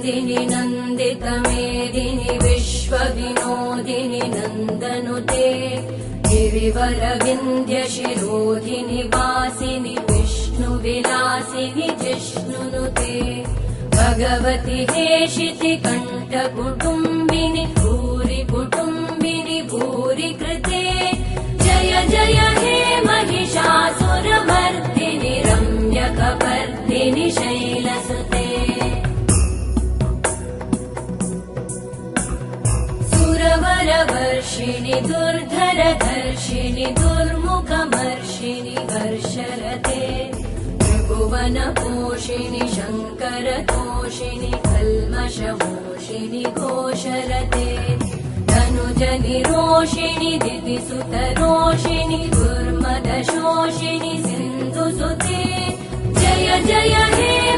मेदिनि नन्दितमेदिनि विश्वविनोदिनि नन्दनुते गिरिवरविन्द्यशिरोधिनि वासिनि विष्णुविलासिनि जिष्णुनुते भगवति हेशिति कण्ठकुटुम्बिनि भूरि कुटुम्बिनि भूरि कृते जय जय हे महिषासुरमर्दिनि रम्यकपर्दिनि शैलसुते सुरवरवर्षिणि दुर्धरधर्षिणि दुर्मुखमर्षिणि हर्षरते त्रिभुवनपोषिणि शङ्करतोषिणि कल्मषमोषिणि घोषरते धनुजनिरोषिणि दितिसुतरोषिणि दुर्मदशोषिणि सिन्धुसुते जय जय हे